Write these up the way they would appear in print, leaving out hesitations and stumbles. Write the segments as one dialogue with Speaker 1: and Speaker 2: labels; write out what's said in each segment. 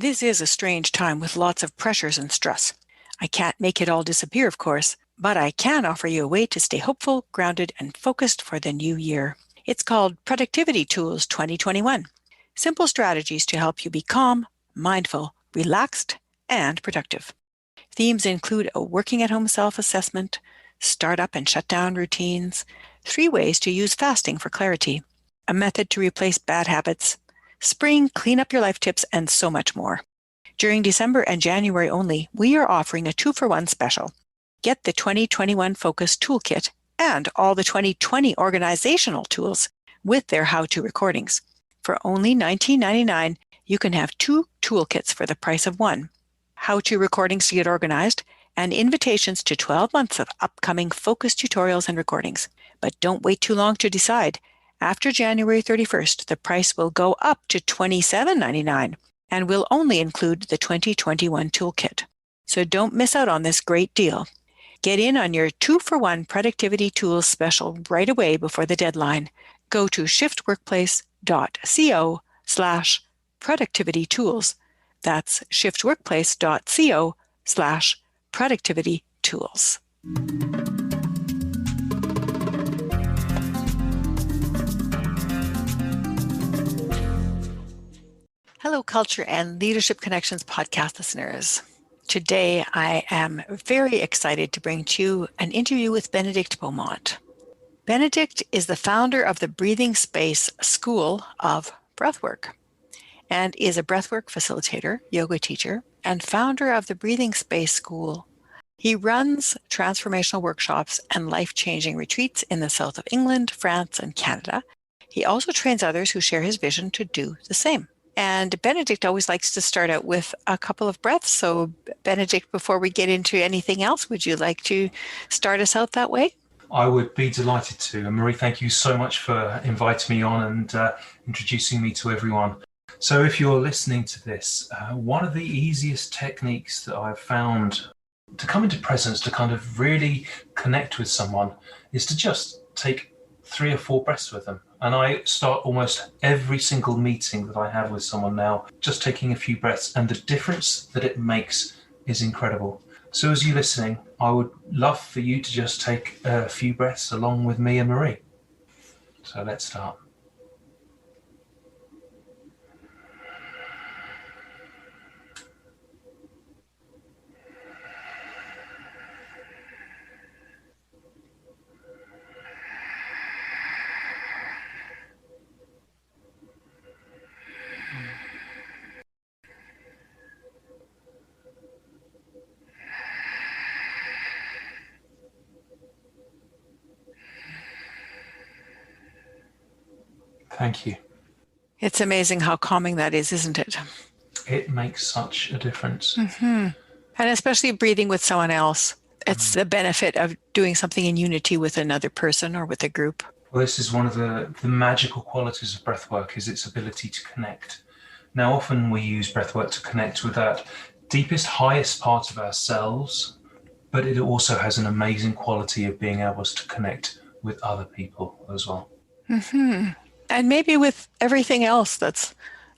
Speaker 1: This is a strange time with lots of pressures and stress. I can't make it all disappear, of course, but I can offer you a way to stay hopeful, grounded, and focused for the new year. It's called Productivity Tools 2021. Simple strategies to help you be calm, mindful, relaxed, and productive. Themes include a working at home self-assessment, startup and shutdown routines, 3 ways to use fasting for clarity, a method to replace bad habits, spring clean up your life tips, and so much more. During December and January only, we are offering a 2-for-1 special. Get the 2021 Focus Toolkit and all the 2020 organizational tools with their how-to recordings. For only $19.99, you can have 2 toolkits for the price of 1. How-to recordings to get organized, and invitations to 12 months of upcoming focus tutorials and recordings. But don't wait too long to decide. After January 31st, the price will go up to $27.99 and will only include the 2021 toolkit. So don't miss out on this great deal. Get in on your 2-for-1 productivity tools special right away before the deadline. Go to shiftworkplace.co/productivity tools. That's shiftworkplace.co/productivity tools. Hello, Culture and Leadership Connections podcast listeners. Today, I am very excited to bring to you an interview with Benedict Beaumont. Benedict is the founder of the Breathing Space School of Breathwork and is a breathwork facilitator, yoga teacher, and founder of the Breathing Space School. He runs transformational workshops and life-changing retreats in the south of England, France, and Canada. He also trains others who share his vision to do the same. And Benedict always likes to start out with a couple of breaths. So Benedict, before we get into anything else, would you like to start us out that way?
Speaker 2: I would be delighted to. And Marie, thank you so much for inviting me on and introducing me to everyone. So if you're listening to this, one of the easiest techniques that I've found to come into presence, to kind of really connect with someone, is to just take 3 or 4 breaths with them. And I start almost every single meeting that I have with someone now, just taking a few breaths, and the difference that it makes is incredible. So as you're listening, I would love for you to just take a few breaths along with me and Marie. So let's start. Thank you.
Speaker 1: It's amazing how calming that is, isn't it?
Speaker 2: It makes such a difference.
Speaker 1: Mm-hmm. And especially breathing with someone else. It's the benefit of doing something in unity with another person or with a group.
Speaker 2: Well, this is one of the magical qualities of breathwork, is its ability to connect. Now, often we use breathwork to connect with that deepest, highest part of ourselves, but it also has an amazing quality of being able to connect with other people as well.
Speaker 1: Mm-hmm. And maybe with everything else that's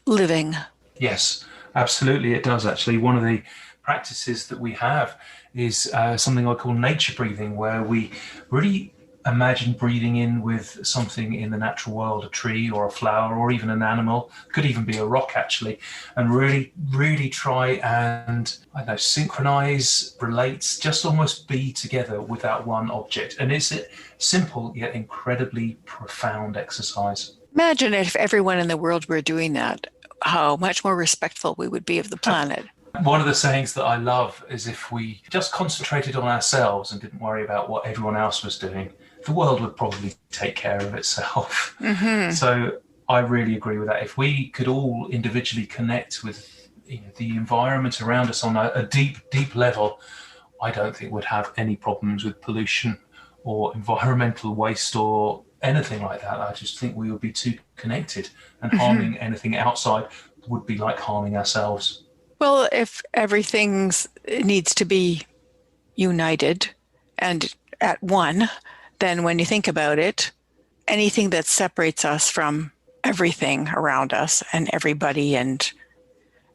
Speaker 1: living.
Speaker 2: Yes, absolutely it does actually. One of the practices that we have is something I call nature breathing, where we really imagine breathing in with something in the natural world, a tree or a flower or even an animal, could even be a rock actually, and really try and, I don't know, synchronize, relate, just almost be together with that one object. And it's a simple yet incredibly profound exercise.
Speaker 1: Imagine if everyone in the world were doing that, how much more respectful we would be of the planet.
Speaker 2: One of the sayings that I love is, if we just concentrated on ourselves and didn't worry about what everyone else was doing, the world would probably take care of itself.
Speaker 1: Mm-hmm.
Speaker 2: So I really agree with that. If we could all individually connect with the environment around us on a deep level, I don't think we'd have any problems with pollution or environmental waste or anything like that. I just think we would be too connected, and harming anything outside would be like harming ourselves.
Speaker 1: Well, if everything needs to be united and at one, then when you think about it, anything that separates us from everything around us and everybody and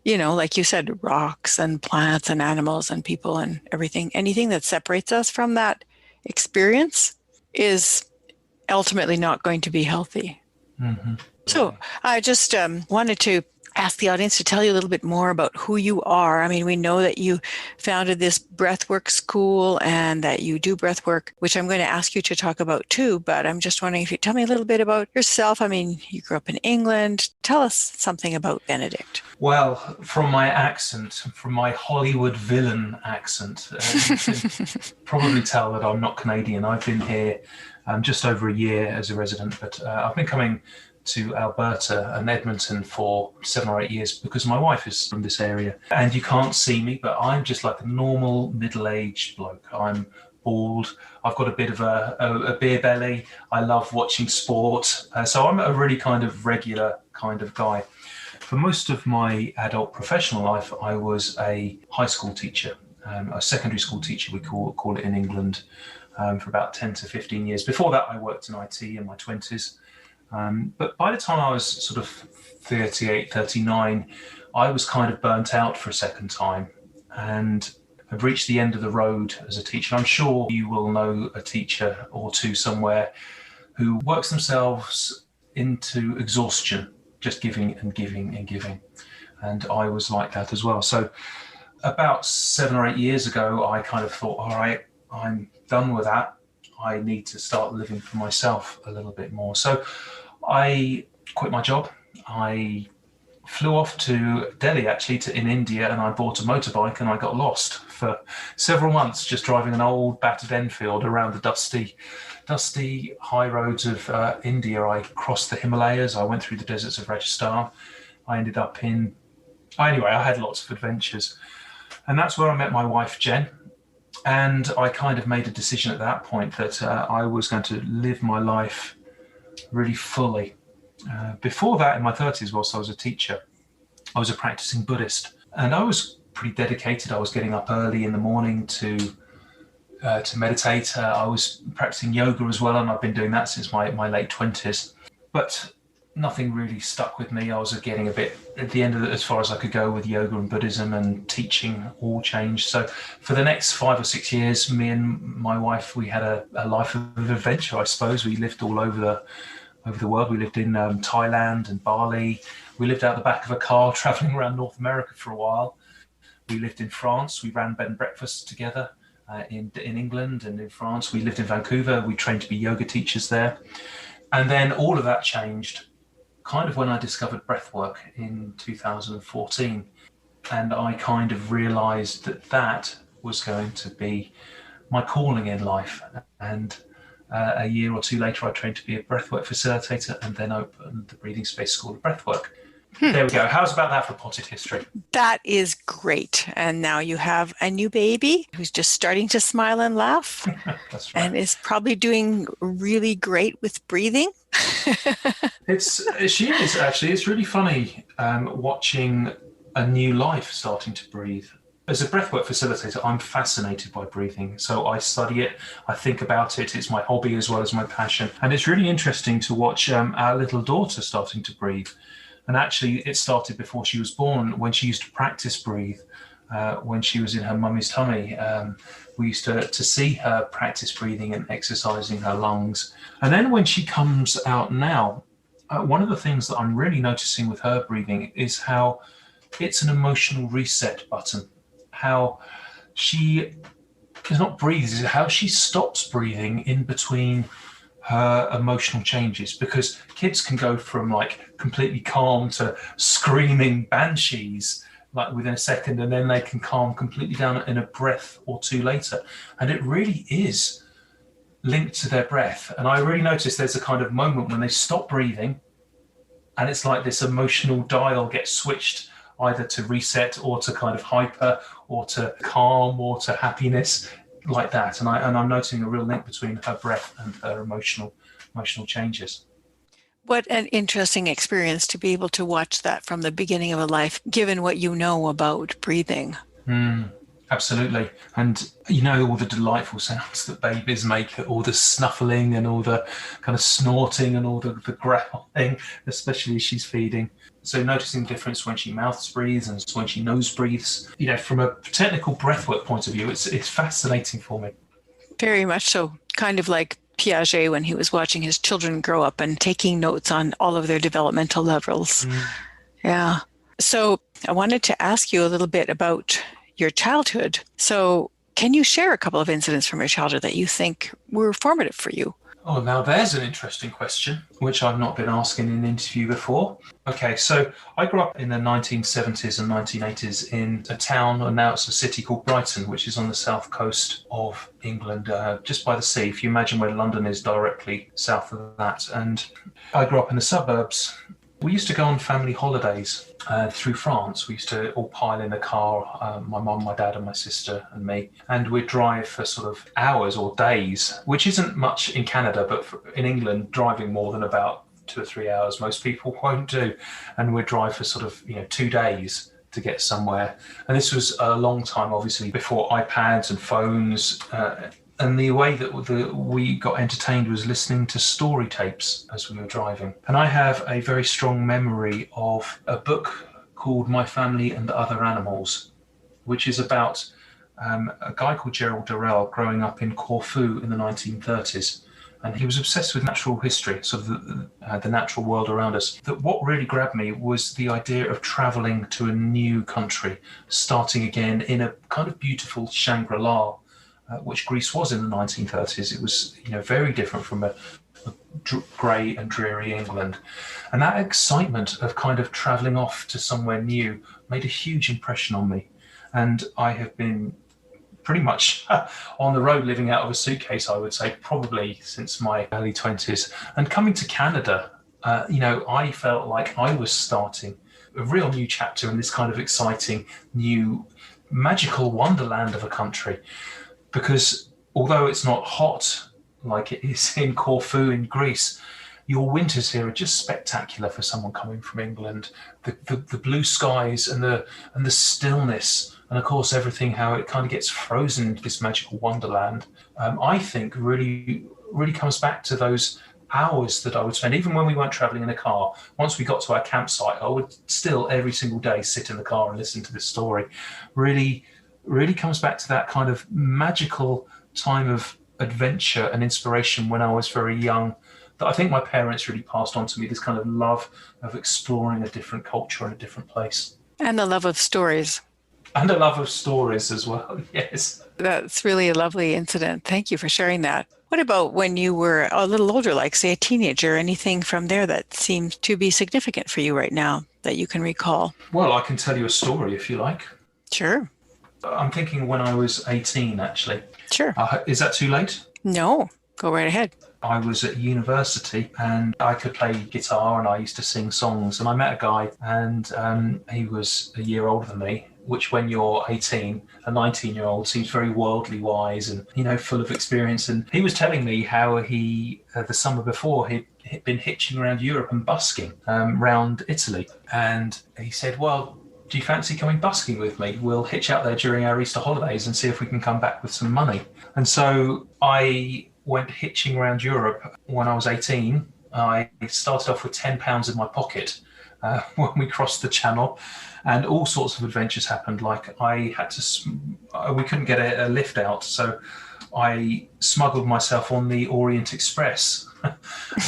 Speaker 1: like you said, rocks and plants and animals and people and everything, anything that separates us from that experience is ultimately not going to be healthy.
Speaker 2: Mm-hmm.
Speaker 1: So I just wanted to ask the audience to tell you a little bit more about who you are. I mean, we know that you founded this breathwork school and that you do breathwork, which I'm going to ask you to talk about too. But I'm just wondering if you tell me a little bit about yourself. I mean, you grew up in England. Tell us something about Benedict.
Speaker 2: Well, from my accent, from my Hollywood villain accent, you can probably tell that I'm not Canadian. I've been here just over a year as a resident, but I've been coming to Alberta and Edmonton for 7 or 8 years because my wife is from this area. And you can't see me, but I'm just like a normal middle-aged bloke. I'm bald. I've got a bit of a beer belly. I love watching sport. So I'm a really kind of regular kind of guy. For most of my adult professional life, I was a high school teacher, a secondary school teacher, we call it in England, for about 10 to 15 years. Before that, I worked in IT in my 20s. But by the time I was sort of 38, 39, I was kind of burnt out for a second time and I've reached the end of the road as a teacher. I'm sure you will know a teacher or two somewhere who works themselves into exhaustion, just giving and giving and giving. And I was like that as well. So about 7 or 8 years ago, I kind of thought, all right, I'm done with that. I need to start living for myself a little bit more. So I quit my job. I flew off to Delhi, actually, in India, and I bought a motorbike and I got lost for several months just driving an old battered Enfield around the dusty high roads of India. I crossed the Himalayas. I went through the deserts of Rajasthan. I ended up anyway, I had lots of adventures. And that's where I met my wife, Jen. And I kind of made a decision at that point that I was going to live my life really fully. Before that, in my 30s, whilst I was a teacher, I was a practicing Buddhist. And I was pretty dedicated. I was getting up early in the morning to meditate. I was practicing yoga as well, and I've been doing that since my late 20s. But nothing really stuck with me. I was getting a bit at the end of it as far as I could go with yoga and Buddhism, and teaching all changed. So for the next 5 or 6 years, me and my wife, we had a life of adventure, I suppose. We lived all over the world. We lived in Thailand and Bali. We lived out the back of a car traveling around North America for a while. We lived in France. We ran bed and breakfasts together in England and in France. We lived in Vancouver. We trained to be yoga teachers there. And then all of that changed kind of when I discovered breathwork in 2014. And I kind of realized that was going to be my calling in life. And a year or two later, I trained to be a breathwork facilitator and then opened the Breathing Space School of Breathwork. There we go. How's about that for potted history?
Speaker 1: That is great. And now you have a new baby who's just starting to smile and laugh.
Speaker 2: That's right.
Speaker 1: And is probably doing really great with breathing.
Speaker 2: She is actually. It's really funny watching a new life starting to breathe. As a breathwork facilitator, I'm fascinated by breathing. So I study it, I think about it. It's my hobby as well as my passion. And it's really interesting to watch our little daughter starting to breathe. And actually, it started before she was born, when she used to practice breathe. When she was in her mummy's tummy, we used to see her practice breathing and exercising her lungs. And then when she comes out now, one of the things that I'm really noticing with her breathing is how it's an emotional reset button. How she does not breathe, how she stops breathing in between her emotional changes, because kids can go from like completely calm to screaming banshees like within a second, and then they can calm completely down in a breath or two later. And it really is linked to their breath. And I really noticed there's a kind of moment when they stop breathing and it's like this emotional dial gets switched either to reset or to kind of hyper or to calm or to happiness, like that. And I'm noticing a real link between her breath and her emotional changes.
Speaker 1: What an interesting experience to be able to watch that from the beginning of a life, given what you know about breathing.
Speaker 2: Absolutely. And you know, all the delightful sounds that babies make, all the snuffling and all the kind of snorting and all the growling, especially as she's feeding. So noticing the difference when she mouth breathes and when she nose breathes. You know, from a technical breathwork point of view, it's fascinating for me.
Speaker 1: Very much so. Kind of like Piaget when he was watching his children grow up and taking notes on all of their developmental levels. Yeah. So I wanted to ask you a little bit about your childhood. So can you share a couple of incidents from your childhood that you think were formative for you?
Speaker 2: Oh, now there's an interesting question, which I've not been asked in an interview before. Okay, so I grew up in the 1970s and 1980s in a town, and now it's a city called Brighton, which is on the south coast of England, just by the sea. If you imagine where London is directly south of that. And I grew up in the suburbs. We used to go on family holidays through France. We used to all pile in a car, my mum, my dad and my sister and me, and we'd drive for sort of hours or days, which isn't much in Canada, but in England, driving more than about 2 or 3 hours, most people won't do. And we'd drive for sort of, 2 days to get somewhere. And this was a long time, obviously, before iPads and phones. And the way that we got entertained was listening to story tapes as we were driving. And I have a very strong memory of a book called My Family and Other Animals, which is about a guy called Gerald Durrell growing up in Corfu in the 1930s. And he was obsessed with natural history, sort of the natural world around us. That what really grabbed me was the idea of traveling to a new country, starting again in a kind of beautiful Shangri-La, which Greece was in the 1930s. It was, very different from a grey and dreary England. And that excitement of kind of travelling off to somewhere new made a huge impression on me. And I have been pretty much on the road living out of a suitcase, I would say, probably since my early 20s. And coming to Canada, I felt like I was starting a real new chapter in this kind of exciting, new, magical wonderland of a country. Because although it's not hot like it is in Corfu in Greece, your winters here are just spectacular for someone coming from England. The blue skies and the stillness, and of course everything, how it kind of gets frozen into this magical wonderland. I think really comes back to those hours that I would spend, even when we weren't traveling in a car. Once we got to our campsite, I would still every single day sit in the car and listen to this story. Really comes back to that kind of magical time of adventure and inspiration when I was very young, that I think my parents really passed on to me, this kind of love of exploring a different culture and a different place.
Speaker 1: And the love of stories.
Speaker 2: And a love of stories as well, yes.
Speaker 1: That's really a lovely incident. Thank you for sharing that. What about when you were a little older, like say a teenager, anything from there that seems to be significant for you right now that you can recall?
Speaker 2: Well, I can tell you a story if you like.
Speaker 1: Sure.
Speaker 2: I'm thinking when I was 18, actually.
Speaker 1: Sure.
Speaker 2: Is that too late?
Speaker 1: No, go right ahead.
Speaker 2: I was at university and I could play guitar and I used to sing songs, and I met a guy and he was a year older than me, which when you're 18, a 19-year-old seems very worldly wise and, full of experience. And he was telling me how he, the summer before, he'd been hitching around Europe and busking around Italy. And he said, well, do you fancy coming busking with me? We'll hitch out there during our Easter holidays and see if we can come back with some money. And so I went hitching around Europe when I was 18. I started off with £10 in my pocket when we crossed the channel, and all sorts of adventures happened. Like we couldn't get a lift out, so I smuggled myself on the Orient Express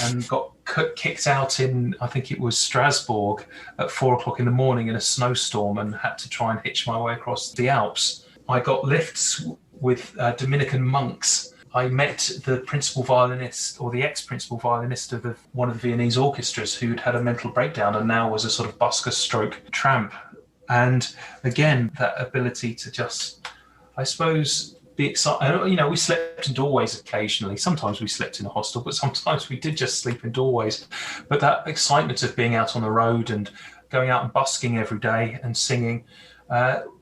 Speaker 2: and got kicked out in, I think it was Strasbourg, at 4:00 in the morning in a snowstorm, and had to try and hitch my way across the Alps. I got lifts with Dominican monks. I met the principal violinist, or the ex-principal violinist of one of the Viennese orchestras, who'd had a mental breakdown and now was a sort of busker stroke tramp. And again, that ability to just, I suppose, be excited. We slept in doorways occasionally. Sometimes we slept in a hostel, but sometimes we did just sleep in doorways. But that excitement of being out on the road and going out and busking every day and singing,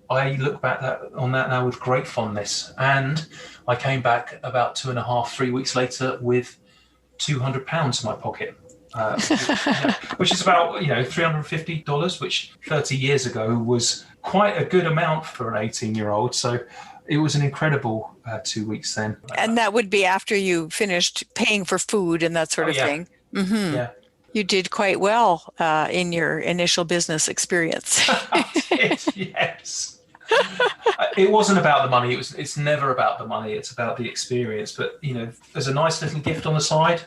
Speaker 2: I look back on that now with great fondness. And I came back about 2.5-3 weeks later with £200 in my pocket, which is about $350, which 30 years ago was quite a good amount for an 18-year-old. So it was an incredible 2 weeks then.
Speaker 1: And that would be after you finished paying for food and that sort
Speaker 2: Oh
Speaker 1: of
Speaker 2: yeah,
Speaker 1: thing. Hmm.
Speaker 2: yeah.
Speaker 1: You did quite well in your initial business experience.
Speaker 2: I did, yes. It wasn't about the money. It's never about the money. It's about the experience. But as a nice little gift on the side,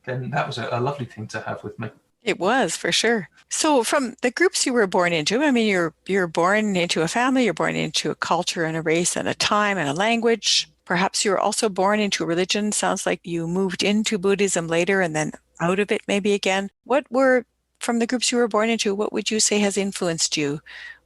Speaker 2: then that was a lovely thing to have with me.
Speaker 1: It was, for sure. So from the groups you were born into, I mean, you're born into a family, you're born into a culture and a race and a time and a language. Perhaps you were also born into a religion. Sounds like you moved into Buddhism later and then out of it maybe again. From the groups you were born into, what would you say has influenced you?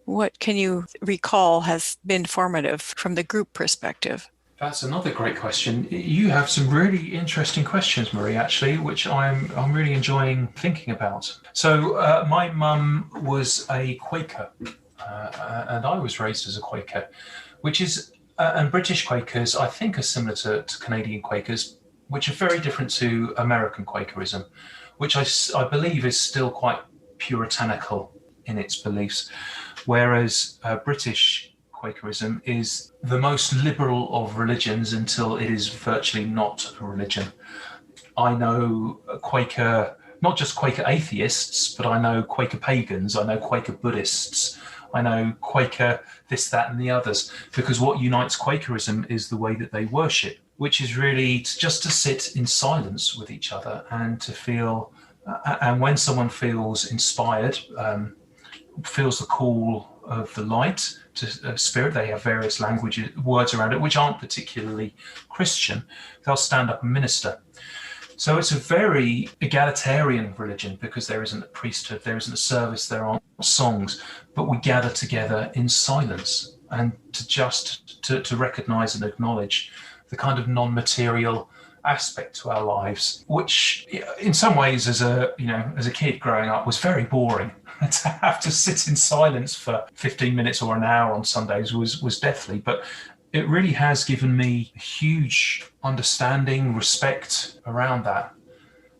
Speaker 1: What can you recall has been formative from the group perspective?
Speaker 2: That's another great question. You have some really interesting questions, Marie, actually, which I'm really enjoying thinking about. So my mum was a Quaker, and I was raised as a Quaker, which is, and British Quakers, I think, are similar to Canadian Quakers, which are very different to American Quakerism, which I believe is still quite puritanical in its beliefs, whereas British Quakerism is the most liberal of religions until it is virtually not a religion. I know Quaker, not just Quaker atheists, but I know Quaker pagans, I know Quaker Buddhists, I know Quaker this, that, and the others, because what unites Quakerism is the way that they worship, which is really just to sit in silence with each other and to feel, and when someone feels inspired, feels the call of the light to spirit, they have various words around it which aren't particularly Christian, they'll stand up and minister. So it's a very egalitarian religion because there isn't a priesthood, there isn't a service, there aren't songs, but we gather together in silence and to recognize and acknowledge the kind of non-material aspect to our lives, which in some ways as a kid growing up was very boring. To have to sit in silence for 15 minutes or an hour on Sundays was deathly, but it really has given me huge understanding, respect around that.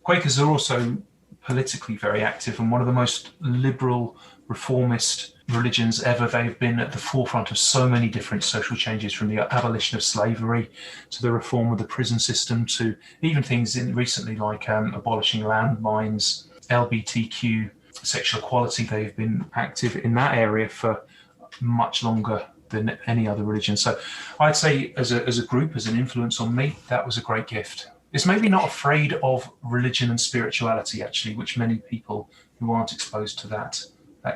Speaker 2: Quakers are also politically very active and one of the most liberal, reformist religions ever. They've been at the forefront of so many different social changes, from the abolition of slavery to the reform of the prison system to even things recently like abolishing landmines, LGBTQ sexual equality. They've been active in that area for much longer than any other religion. So I'd say as a group, as an influence on me, that was a great gift. It's maybe not afraid of religion and spirituality, actually, which many people who aren't exposed to that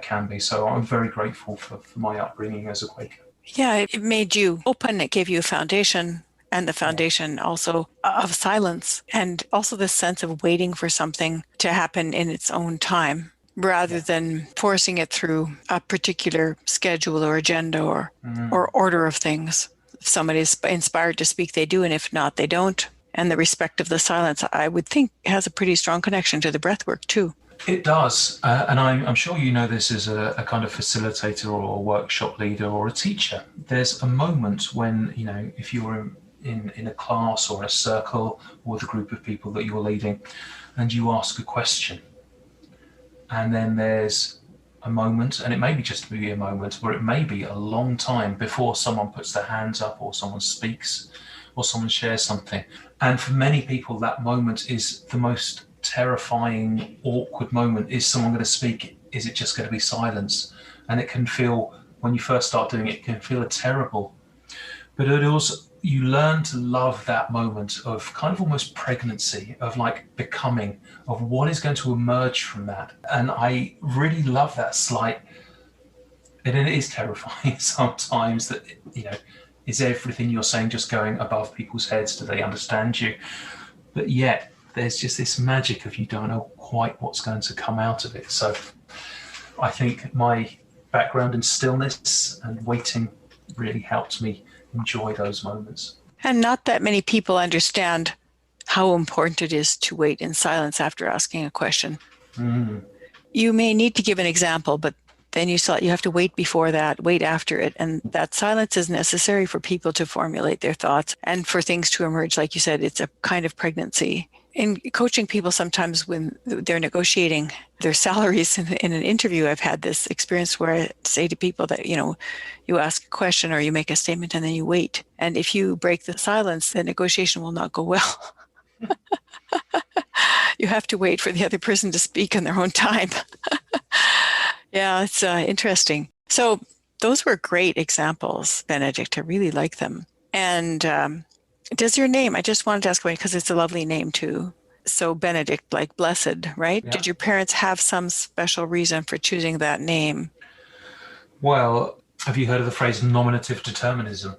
Speaker 2: can be. So I'm very grateful for my upbringing as a Quaker.
Speaker 1: Yeah, it made you open, it gave you a foundation, and the foundation also of silence, and also the sense of waiting for something to happen in its own time, rather than forcing it through a particular schedule or agenda or order of things. If somebody is inspired to speak, they do, and if not, they don't. And the respect of the silence, I would think, has a pretty strong connection to the breathwork too.
Speaker 2: It does, and I'm sure you know this as a kind of facilitator or a workshop leader or a teacher. There's a moment when, if you're in a class or a circle or with a group of people that you're leading, and you ask a question, and then there's a moment, and it may be just be a moment, or it may be a long time before someone puts their hands up or someone speaks or someone shares something. And for many people, that moment is the most terrifying, awkward moment. Is someone going to speak? Is it just going to be silence? And it can feel, when you first start doing it, it can feel terrible. But it also, you learn to love that moment of kind of almost pregnancy, of like becoming, of what is going to emerge from that. And I really love that slight, and it is terrifying sometimes that, is everything you're saying just going above people's heads? Do they understand you? But yet there's just this magic of you don't know quite what's going to come out of it. So I think my background in stillness and waiting really helped me enjoy those moments.
Speaker 1: And not that many people understand how important it is to wait in silence after asking a question. You may need to give an example, but then you have to wait before that, wait after it. And that silence is necessary for people to formulate their thoughts and for things to emerge. Like you said, it's a kind of pregnancy. in coaching people, sometimes when they're negotiating their salaries in an interview, I've had this experience where I say to people that, you ask a question or you make a statement and then you wait. And if you break the silence, the negotiation will not go well. You have to wait for the other person to speak in their own time. Yeah, it's interesting. So those were great examples, Benedict. I really like them. And does your name, I just wanted to ask away because it's a lovely name too. So Benedict, like blessed, right?
Speaker 2: Yeah.
Speaker 1: Did your parents have some special reason for choosing that name?
Speaker 2: Well, have you heard of the phrase nominative determinism?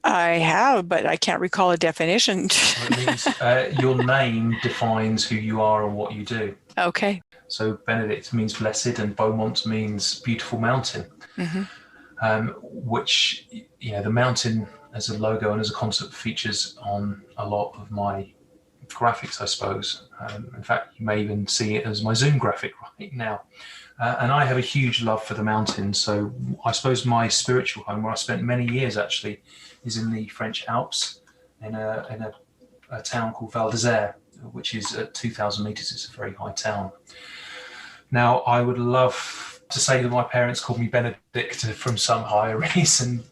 Speaker 1: I have, but I can't recall a definition.
Speaker 2: It means your name defines who you are and what you do.
Speaker 1: Okay.
Speaker 2: So Benedict means blessed and Beaumont means beautiful mountain, which, the mountain as a logo and as a concept features on a lot of my graphics, I suppose. In fact, you may even see it as my Zoom graphic right now. And I have a huge love for the mountains. So I suppose my spiritual home, where I spent many years actually, is in the French Alps in a town called Val d'Isère, which is at 2,000 meters. It's a very high town. Now, I would love to say that my parents called me Benedict from some higher reason,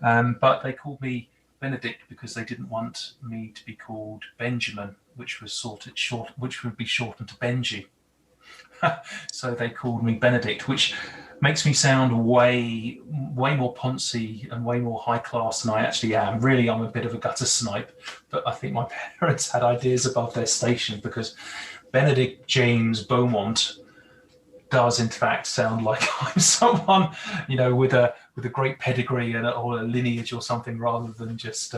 Speaker 2: but they called me Benedict because they didn't want me to be called Benjamin, which would be shortened to Benji. So they called me Benedict, which makes me sound way more poncy and way more high class than I actually am. Really, I'm a bit of a gutter snipe, but I think my parents had ideas above their station, because Benedict James Beaumont does in fact sound like I'm someone, with a great pedigree or a lineage or something, rather than just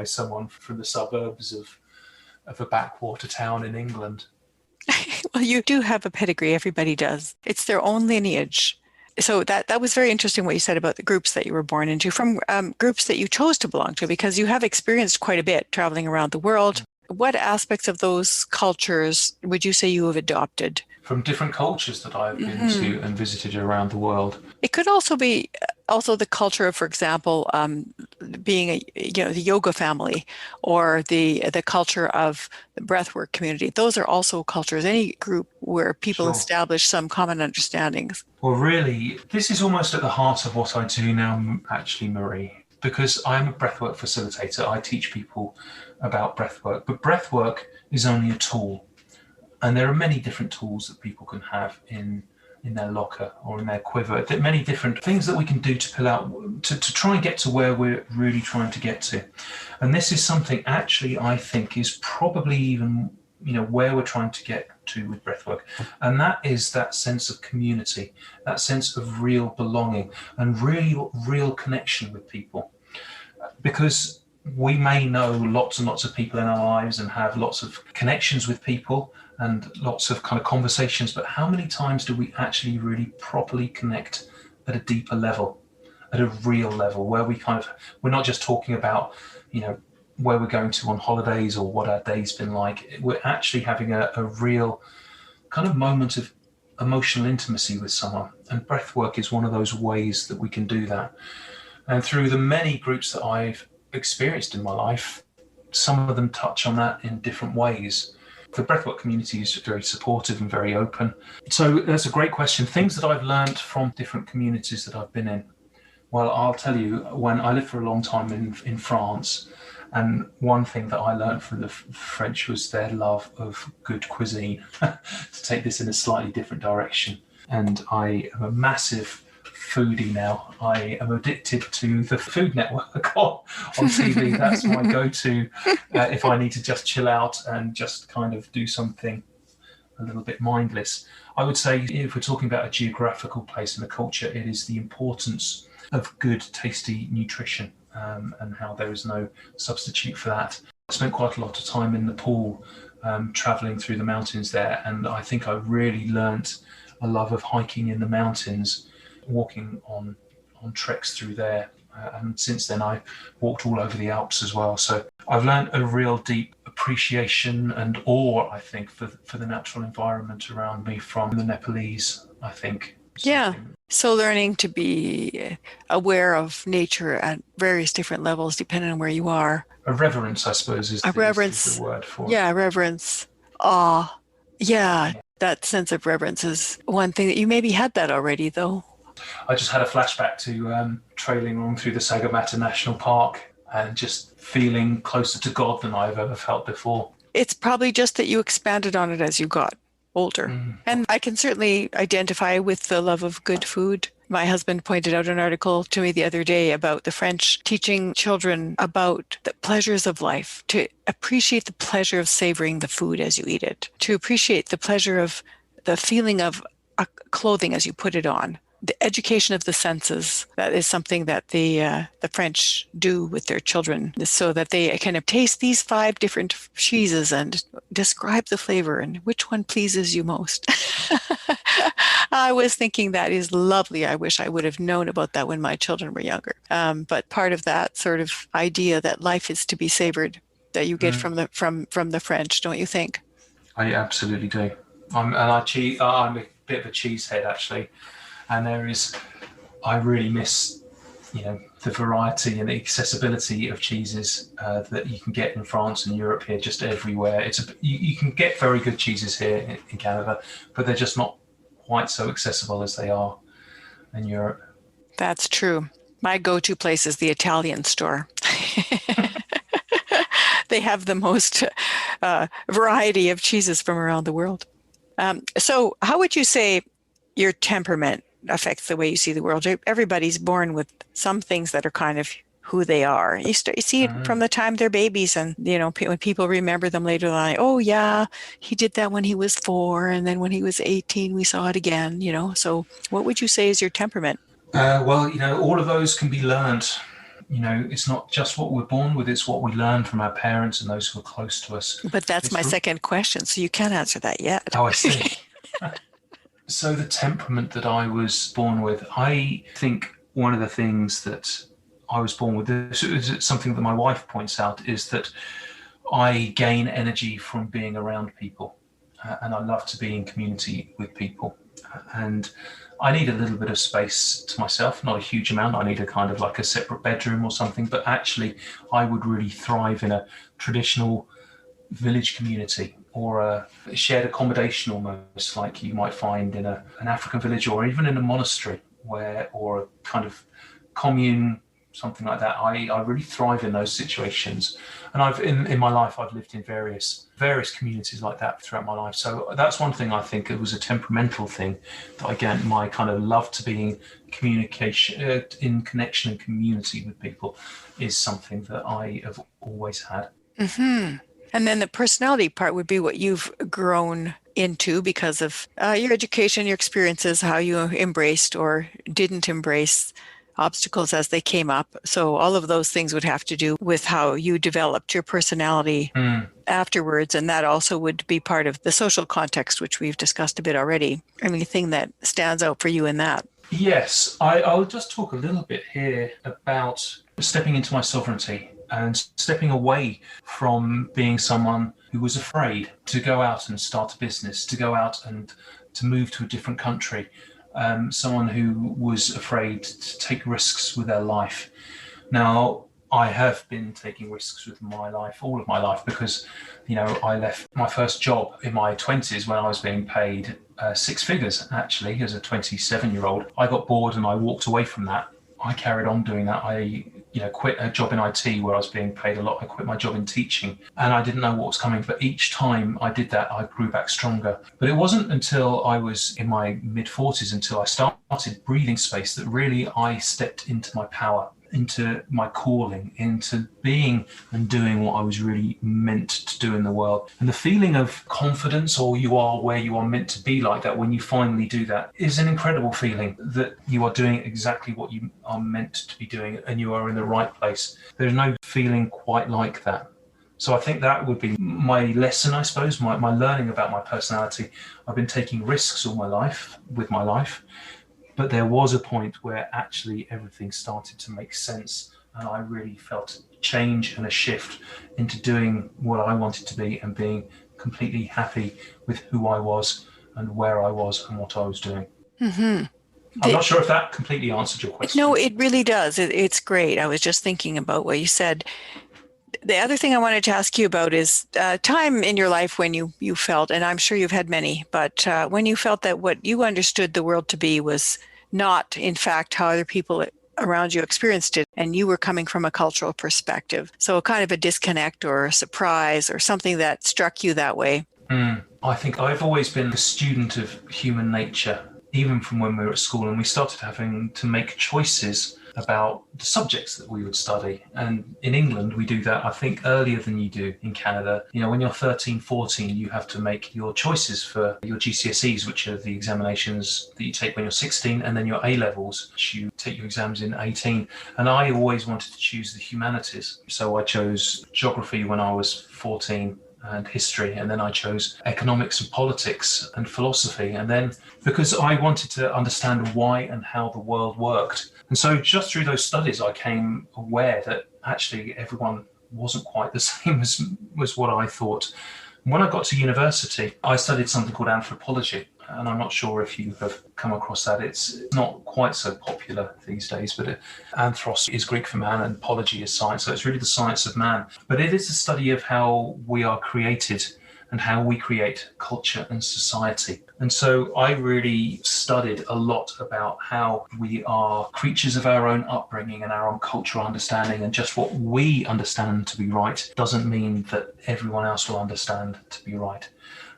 Speaker 2: someone from the suburbs of a backwater town in England.
Speaker 1: Well, you do have a pedigree. Everybody does. It's their own lineage. So that was very interesting what you said about the groups that you were born into, from groups that you chose to belong to, because you have experienced quite a bit traveling around the world. What aspects of those cultures would you say you have adopted?
Speaker 2: From different cultures that I've been to and visited around the world.
Speaker 1: It could also be the culture of, for example, being the yoga family, or the culture of the breathwork community. Those are also cultures. Any group where people establish some common understandings.
Speaker 2: Well, really, this is almost at the heart of what I do now, actually, Marie, because I'm a breathwork facilitator. I teach people about breathwork, but breathwork is only a tool. And there are many different tools that people can have in their locker or in their quiver. There are many different things that we can do to pull out, to try and get to where we're really trying to get to. And this is something actually I think is probably even, where we're trying to get to with breathwork. And that is that sense of community, that sense of real belonging and real connection with people. Because we may know lots and lots of people in our lives and have lots of connections with people and lots of kind of conversations, but how many times do we actually really properly connect at a deeper level, at a real level, where we're not just talking about, where we're going to on holidays or what our day's been like. We're actually having a real kind of moment of emotional intimacy with someone. And breathwork is one of those ways that we can do that. And through the many groups that I've experienced in my life, some of them touch on that in different ways. The breathwork community is very supportive and very open. So that's a great question. Things that I've learned from different communities that I've been in. Well, I'll tell you, when I lived for a long time in France, and one thing that I learned from the French was their love of good cuisine, to take this in a slightly different direction. And I am a massive foodie now. I am addicted to the Food Network on TV. That's my go-to if I need to just chill out and just kind of do something a little bit mindless. I would say, if we're talking about a geographical place and a culture, it is the importance of good, tasty nutrition, and how there is no substitute for that. I spent quite a lot of time in Nepal, traveling through the mountains there, and I think I really learnt a love of hiking in the mountains, walking on treks through there, and since then I walked all over the Alps as well. So I've learned a real deep appreciation and awe, I think, for the natural environment around me from the Nepalese, I think.
Speaker 1: Yeah.
Speaker 2: something.
Speaker 1: So learning to be aware of nature at various different levels, depending on where you are.
Speaker 2: A reverence, I suppose,
Speaker 1: A
Speaker 2: is the
Speaker 1: reverence.
Speaker 2: word for it.
Speaker 1: Yeah, reverence. Awe. Yeah,
Speaker 2: Yeah.
Speaker 1: that sense of reverence is one thing that you maybe had that already, though.
Speaker 2: I just had a flashback to trailing along through the Sagamata National Park and just feeling closer to God than I've ever felt before.
Speaker 1: It's probably just that you expanded on it as you got older.
Speaker 2: Mm.
Speaker 1: And I can certainly identify with the love of good food. My husband pointed out an article to me the other day about the French teaching children about the pleasures of life, to appreciate the pleasure of savoring the food as you eat it, to appreciate the pleasure of the feeling of clothing as you put it on. The education of the senses, that is something that the French do with their children, so that they can taste these 5 different cheeses and describe the flavor and which one pleases you most. I was thinking that is lovely. I wish I would have known about that when my children were younger. But part of that sort of idea that life is to be savored, that you get
Speaker 2: Mm.
Speaker 1: from the French, don't you think?
Speaker 2: I absolutely do. I'm a bit of a cheesehead actually, and I really miss, the variety and the accessibility of cheeses that you can get in France and Europe here, just everywhere. You can get very good cheeses here in Canada, but they're just not quite so accessible as they are in Europe.
Speaker 1: That's true. My go-to place is the Italian store. They have the most variety of cheeses from around the world. So, how would you say your temperament affects the way you see the world? Everybody's born with some things that are kind of who they are. You see it from
Speaker 2: Mm.
Speaker 1: the time they're babies, and when people remember them later on, oh yeah, he did that when he was 4, and then when he was 18, we saw it again. So what would you say is your temperament?
Speaker 2: Well, all of those can be learned. It's not just what we're born with, it's what we learn from our parents and those who are close to us.
Speaker 1: But that's
Speaker 2: It's,
Speaker 1: my second question, so you can't answer that yet.
Speaker 2: oh, I see. So the temperament that I was born with, I think one of the things that I was born with, this is something that my wife points out, is that I gain energy from being around people, and I love to be in community with people. And I need a little bit of space to myself, not a huge amount. I need a kind of like a separate bedroom or something. But actually, I would really thrive in a traditional village community or a shared accommodation, almost like you might find in an African village or even in a monastery, or a kind of commune, something like that. I really thrive in those situations, and I've in my life I've lived in various communities like that throughout my life. So that's one thing I think it was a temperamental thing that, again, my kind of love to be in communication, in connection and community with people, is something that I have always had.
Speaker 1: Hmm. And then the personality part would be what you've grown into because of your education, your experiences, how you embraced or didn't embrace obstacles as they came up. So all of those things would have to do with how you developed your personality
Speaker 2: Mm.
Speaker 1: afterwards. And that also would be part of the social context, which we've discussed a bit already. Anything that stands out for you in that?
Speaker 2: Yes, I'll just talk a little bit here about stepping into my sovereignty and stepping away from being someone who was afraid to go out and start a business, to go out and to move to a different country, someone who was afraid to take risks with their life. Now, I have been taking risks with my life, all of my life, because, I left my first job in my 20s when I was being paid 6 figures, actually, as a 27-year-old. I got bored and I walked away from that. I carried on doing that. I, quit a job in IT where I was being paid a lot. I quit my job in teaching and I didn't know what was coming. But each time I did that, I grew back stronger. But it wasn't until I was in my mid-40s, until I started breathing space, that really I stepped into my power, into my calling, into being and doing what I was really meant to do in the world. And the feeling of confidence, or you are where you are meant to be, like that, when you finally do that, is an incredible feeling that you are doing exactly what you are meant to be doing and you are in the right place. There's no feeling quite like that. So I think that would be my lesson, I suppose, my learning about my personality. I've been taking risks all my life with my life. But there was a point where actually everything started to make sense, and I really felt a change and a shift into doing what I wanted to be and being completely happy with who I was and where I was and what I was doing.
Speaker 1: Hmm.
Speaker 2: I'm not sure if that completely answered your question.
Speaker 1: No, it really does. It's great. I was just thinking about what you said. The other thing I wanted to ask you about is time in your life when you felt, and I'm sure you've had many, but when you felt that what you understood the world to be was not, in fact, how other people around you experienced it, and you were coming from a cultural perspective. So kind of a disconnect or a surprise or something that struck you that way.
Speaker 2: I think I've always been a student of human nature, even from when we were at school and we started having to make choices about the subjects that we would study. And in England, we do that, I think, earlier than you do in Canada. You know, when you're 13, 14, you have to make your choices for your GCSEs, which are the examinations that you take when you're 16, and then your A-levels, which you take your exams in 18. And I always wanted to choose the humanities. So I chose geography when I was 14, and history, and then I chose economics and politics and philosophy, and then because I wanted to understand why and how the world worked. And so just through those studies I came aware that actually everyone wasn't quite the same as what I thought. When I got to university, I studied something called anthropology, and I'm not sure if you have come across that. It's not quite so popular these days, but anthros is Greek for man and pology is science, so it's really the science of man. But it is a study of how we are created and how we create culture and society. And so I really studied a lot about how we are creatures of our own upbringing and our own cultural understanding, and just what we understand to be right doesn't mean that everyone else will understand to be right.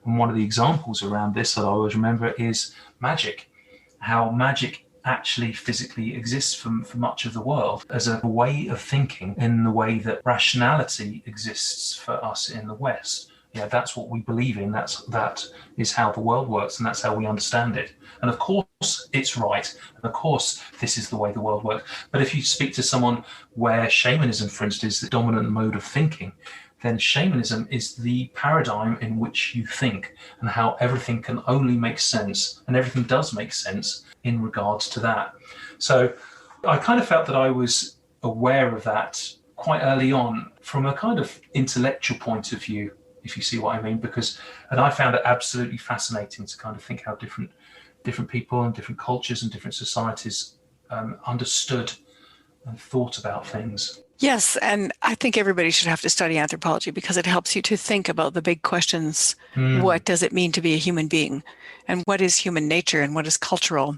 Speaker 2: And one of the examples around this that I always remember is magic, how magic actually physically exists for much of the world as a way of thinking in the way that rationality exists for us in the West. Yeah, that's what we believe in. That is how the world works, and that's how we understand it. And of course, it's right. And of course, this is the way the world works. But if you speak to someone where shamanism, for instance, is the dominant mode of thinking, then shamanism is the paradigm in which you think and how everything can only make sense, and everything does make sense in regards to that. So I kind of felt that I was aware of that quite early on from a kind of intellectual point of view, if you see what I mean, and I found it absolutely fascinating to kind of think how different people and different cultures and different societies understood and thought about things.
Speaker 1: Yes, and I think everybody should have to study anthropology because it helps you to think about the big questions. What does it mean to be a human being? And what is human nature and what is cultural?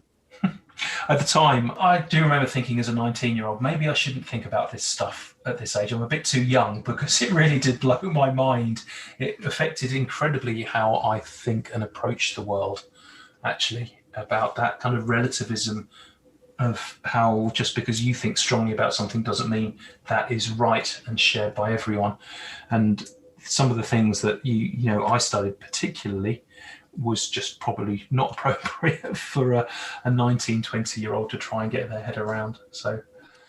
Speaker 2: At the time, I do remember thinking as a 19-year-old, maybe I shouldn't think about this stuff at this age. I'm a bit too young, because it really did blow my mind. It affected incredibly how I think and approach the world, actually, about that kind of relativism of how just because you think strongly about something doesn't mean that is right and shared by everyone. And some of the things that I studied particularly was just probably not appropriate for a 19, 20-year-old to try and get their head around. So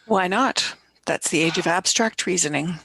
Speaker 1: why not? That's the age of abstract reasoning.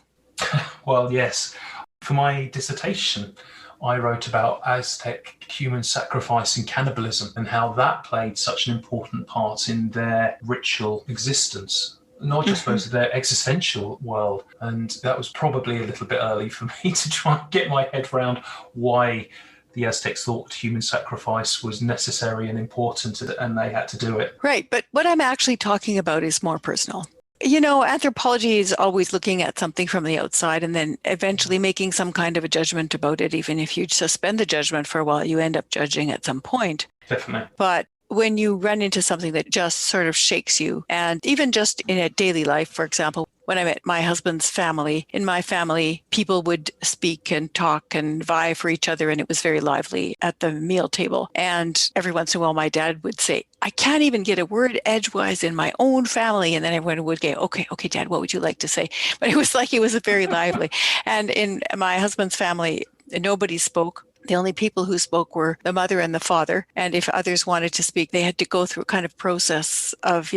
Speaker 2: Well, yes. For my dissertation, I wrote about Aztec human sacrifice and cannibalism and how that played such an important part in their ritual existence, not just supposed to their existential world. And that was probably a little bit early for me to try and get my head around why the Aztecs thought human sacrifice was necessary and important, and they had to do it.
Speaker 1: Right. But what I'm actually talking about is more personal. Anthropology is always looking at something from the outside and then eventually making some kind of a judgment about it. Even if you suspend the judgment for a while, you end up judging at some point.
Speaker 2: Definitely.
Speaker 1: But when you run into something that just sort of shakes you, and even just in a daily life, for example, when I met my husband's family, in my family, people would speak and talk and vie for each other, and it was very lively at the meal table. And every once in a while, my dad would say, I can't even get a word edgewise in my own family. And then everyone would go, okay, Dad, what would you like to say? But it was very lively. And in my husband's family, nobody spoke. The only people who spoke were the mother and the father. And if others wanted to speak, they had to go through a kind of process of,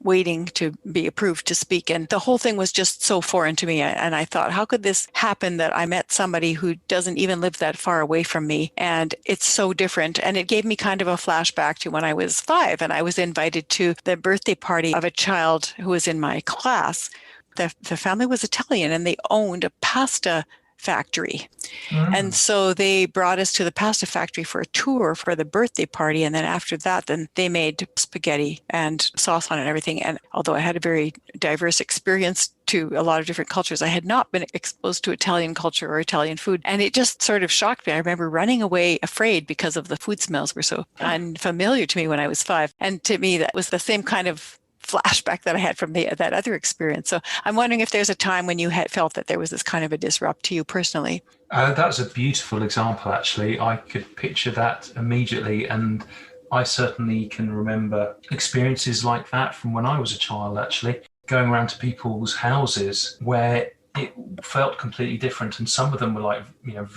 Speaker 1: waiting to be approved to speak. And the whole thing was just so foreign to me. And I thought, how could this happen that I met somebody who doesn't even live that far away from me? And it's so different. And it gave me kind of a flashback to when I was 5 and I was invited to the birthday party of a child who was in my class. The family was Italian and they owned a pasta factory. And so they brought us to the pasta factory for a tour for the birthday party. And then after that, then they made spaghetti and sauce on it and everything. And although I had a very diverse experience to a lot of different cultures, I had not been exposed to Italian culture or Italian food. And it just sort of shocked me. I remember running away afraid because of the food smells were so unfamiliar to me when I was 5. And to me, that was the same kind of flashback that I had from that other experience. So I'm wondering if there's a time when you had felt that there was this kind of a disrupt to you personally.
Speaker 2: That's a beautiful example, actually. I could picture that immediately. And I certainly can remember experiences like that from when I was a child, actually, going around to people's houses where it felt completely different. And some of them were like,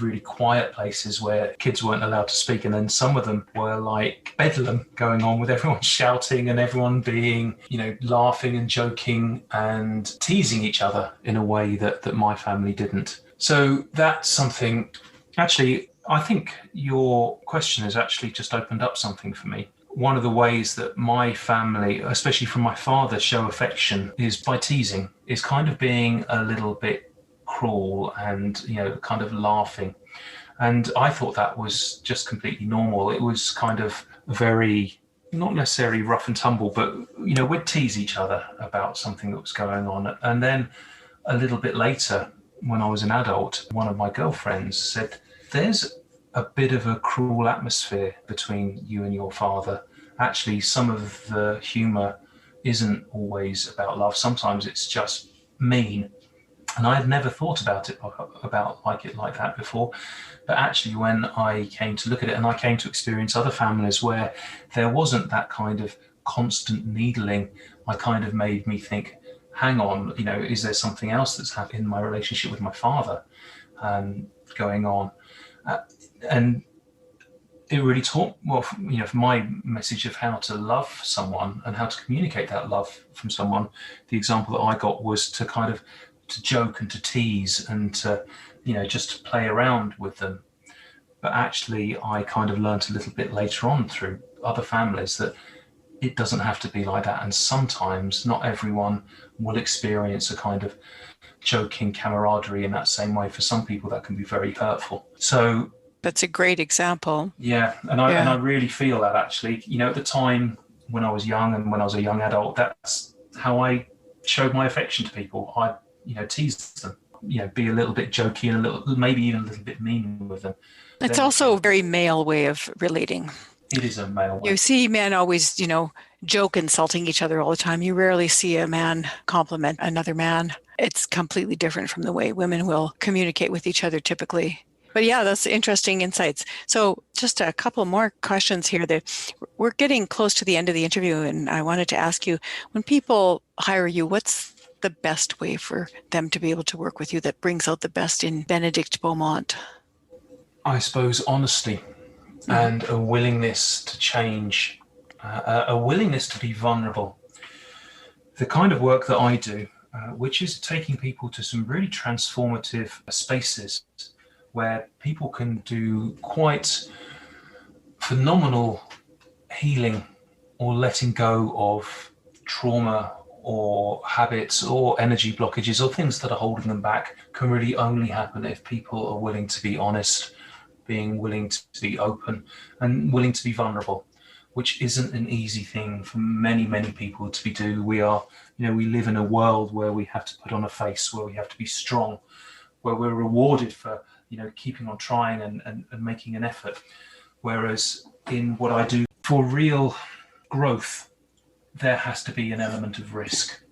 Speaker 2: really quiet places where kids weren't allowed to speak. And then some of them were like bedlam going on with everyone shouting and everyone being, laughing and joking and teasing each other in a way that my family didn't. So that's something, actually, I think your question has actually just opened up something for me. One of the ways that my family, especially from my father, show affection is by teasing, is kind of being a little bit cruel and, kind of laughing. And I thought that was just completely normal. It was kind of very, not necessarily rough and tumble, but, we'd tease each other about something that was going on. And then a little bit later, when I was an adult, one of my girlfriends said, "There's a bit of a cruel atmosphere between you and your father. Actually, some of the humour isn't always about love. Sometimes it's just mean." And I had never thought about it like that before. But actually, when I came to look at it and I came to experience other families where there wasn't that kind of constant needling, I kind of made me think, hang on, is there something else that's happening in my relationship with my father going on? And it really taught, my message of how to love someone and how to communicate that love from someone. The example that I got was to kind of to joke and to tease and to, just to play around with them. But actually, I kind of learned a little bit later on through other families that it doesn't have to be like that. And sometimes not everyone will experience a kind of joking camaraderie in that same way. For some people, that can be very hurtful. So
Speaker 1: that's a great example.
Speaker 2: Yeah, and I really feel that actually. At the time when I was young and when I was a young adult, that's how I showed my affection to people. I, teased them, be a little bit jokey and maybe even a little bit mean with them.
Speaker 1: It's also a very male way of relating.
Speaker 2: It is a male way.
Speaker 1: You see men always, joke insulting each other all the time. You rarely see a man compliment another man. It's completely different from the way women will communicate with each other typically. But yeah, that's interesting insights. So just a couple more questions here. We're getting close to the end of the interview, and I wanted to ask you, when people hire you, what's the best way for them to be able to work with you that brings out the best in Benedict Beaumont?
Speaker 2: I suppose honesty and a willingness to change, a willingness to be vulnerable. The kind of work that I do, which is taking people to some really transformative spaces where people can do quite phenomenal healing or letting go of trauma or habits or energy blockages or things that are holding them back, can really only happen if people are willing to be honest, being willing to be open and willing to be vulnerable, which isn't an easy thing for many, many people to do. We live in a world where we have to put on a face, where we have to be strong, where we're rewarded for keeping on trying and making an effort. Whereas in what I do, for real growth, there has to be an element of risk,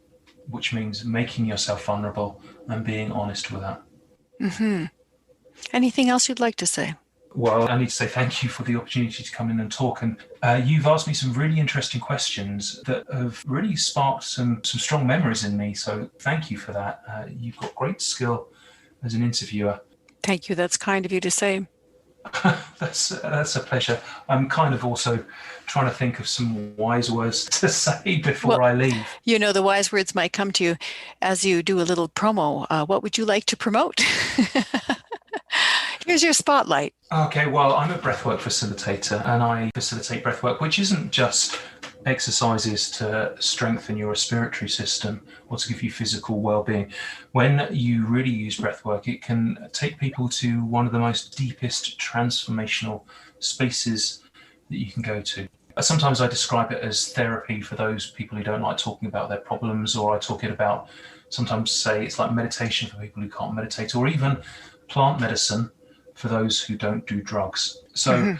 Speaker 2: which means making yourself vulnerable and being honest with that.
Speaker 1: Mm-hmm. Anything else you'd like to say?
Speaker 2: Well, I need to say thank you for the opportunity to come in and talk. And you've asked me some really interesting questions that have really sparked some strong memories in me. So thank you for that. You've got great skill as an interviewer.
Speaker 1: Thank you. That's kind of you to say.
Speaker 2: That's a pleasure. I'm kind of also trying to think of some wise words to say before I leave.
Speaker 1: The wise words might come to you as you do a little promo. What would you like to promote? Here's your spotlight.
Speaker 2: Okay, well, I'm a breathwork facilitator and I facilitate breathwork, which isn't just exercises to strengthen your respiratory system or to give you physical well-being. When you really use breathwork, it can take people to one of the most deepest transformational spaces that you can go to. Sometimes I describe it as therapy for those people who don't like talking about their problems, or I talk it about, sometimes say it's like meditation for people who can't meditate, or even plant medicine for those who don't do drugs. So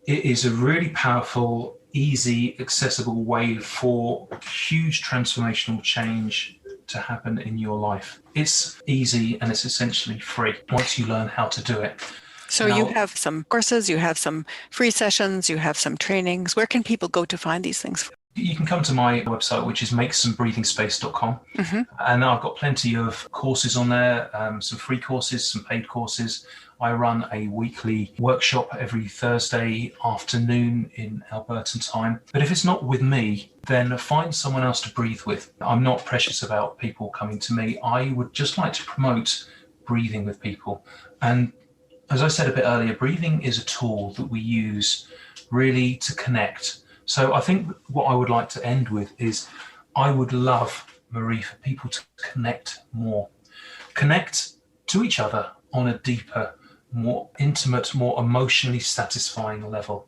Speaker 2: it is a really powerful, easy, accessible way for huge transformational change to happen in your life. It's easy and it's essentially free once you learn how to do it.
Speaker 1: So you have some courses, you have some free sessions, you have some trainings. Where can people go to find these things?
Speaker 2: You can come to my website, which is makesomebreathingspace.com. And I've got plenty of courses on there, some free courses, some paid courses. I run a weekly workshop every Thursday afternoon in Albertan time. But if it's not with me, then find someone else to breathe with. I'm not precious about people coming to me. I would just like to promote breathing with people. And as I said a bit earlier, breathing is a tool that we use really to connect. So I think what I would like to end with is I would love, Marie, for people to connect more. Connect to each other on a deeper, more intimate, more emotionally satisfying level.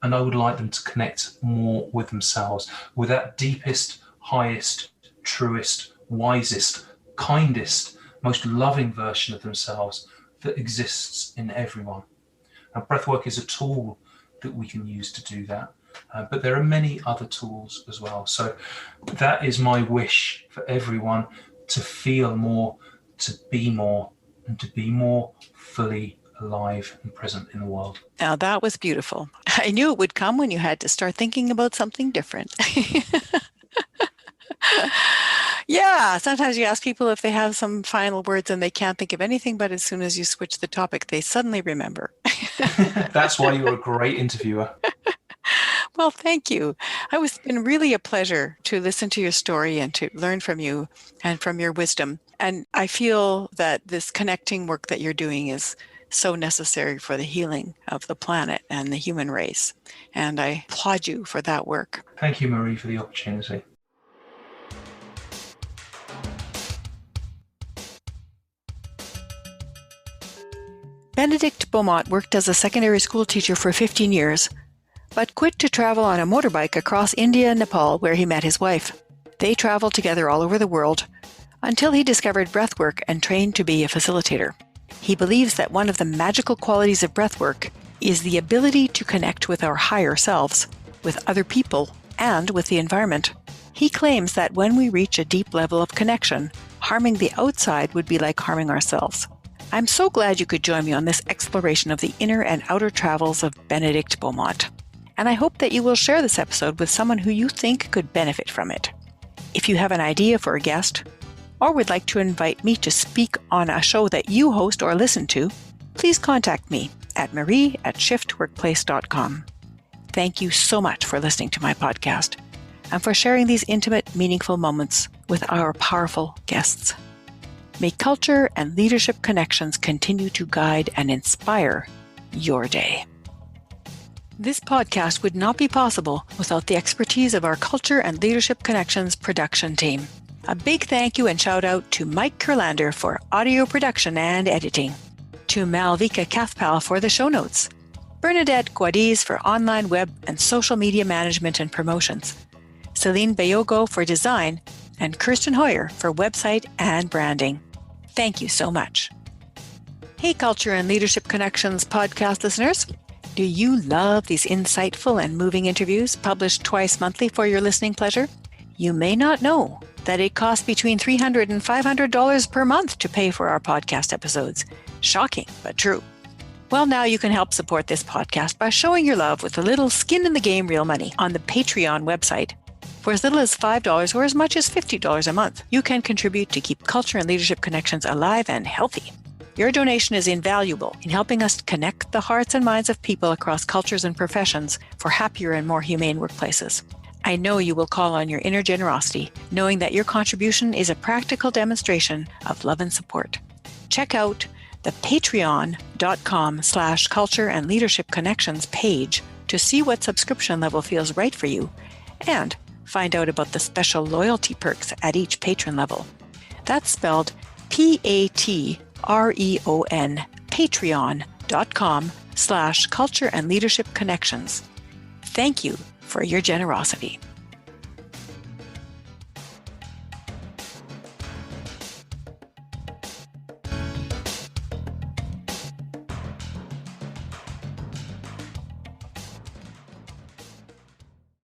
Speaker 2: And I would like them to connect more with themselves, with that deepest, highest, truest, wisest, kindest, most loving version of themselves that exists in everyone. And breathwork is a tool that we can use to do that. But there are many other tools as well. So that is my wish for everyone, to feel more, to be more, and to be more fully alive and present in the world.
Speaker 1: Now that was beautiful. I knew it would come when you had to start thinking about something different. Yeah, sometimes you ask people if they have some final words and they can't think of anything, but as soon as you switch the topic, they suddenly remember.
Speaker 2: That's why you're a great interviewer.
Speaker 1: Well, thank you. It's been really a pleasure to listen to your story and to learn from you and from your wisdom. And I feel that this connecting work that you're doing is so necessary for the healing of the planet and the human race. And I applaud you for that work.
Speaker 2: Thank you, Marie, for the opportunity.
Speaker 1: Benedict Beaumont worked as a secondary school teacher for 15 years, but quit to travel on a motorbike across India and Nepal, where he met his wife. They traveled together all over the world until he discovered breathwork and trained to be a facilitator. He believes that one of the magical qualities of breathwork is the ability to connect with our higher selves, with other people, and with the environment. He claims that when we reach a deep level of connection, harming the outside would be like harming ourselves. I'm so glad you could join me on this exploration of the inner and outer travels of Benedict Beaumont. And I hope that you will share this episode with someone who you think could benefit from it. If you have an idea for a guest, or would like to invite me to speak on a show that you host or listen to, please contact me at marie@shiftworkplace.com. Thank you so much for listening to my podcast and for sharing these intimate, meaningful moments with our powerful guests. May culture and leadership connections continue to guide and inspire your day. This podcast would not be possible without the expertise of our Culture and Leadership Connections production team. A big thank you and shout out to Mike Kurlander for audio production and editing, to Malvika Kathpal for the show notes, Bernadette Guadiz for online web and social media management and promotions, Celine Bayogo for design, and Kirsten Hoyer for website and branding. Thank you so much. Hey, Culture and Leadership Connections podcast listeners. Do you love these insightful and moving interviews published twice monthly for your listening pleasure? You may not know that it costs between $300 and $500 per month to pay for our podcast episodes. Shocking, but true. Well, now you can help support this podcast by showing your love with a little skin in the game real money on the Patreon website. For as little as $5 or as much as $50 a month, you can contribute to keep Culture and Leadership Connections alive and healthy. Your donation is invaluable in helping us connect the hearts and minds of people across cultures and professions for happier and more humane workplaces. I know you will call on your inner generosity, knowing that your contribution is a practical demonstration of love and support. Check out the patreon.com/culture and leadership connections page to see what subscription level feels right for you, and find out about the special loyalty perks at each patron level. That's spelled Patreon, patreon.com/culture and leadership connections. Thank you for your generosity.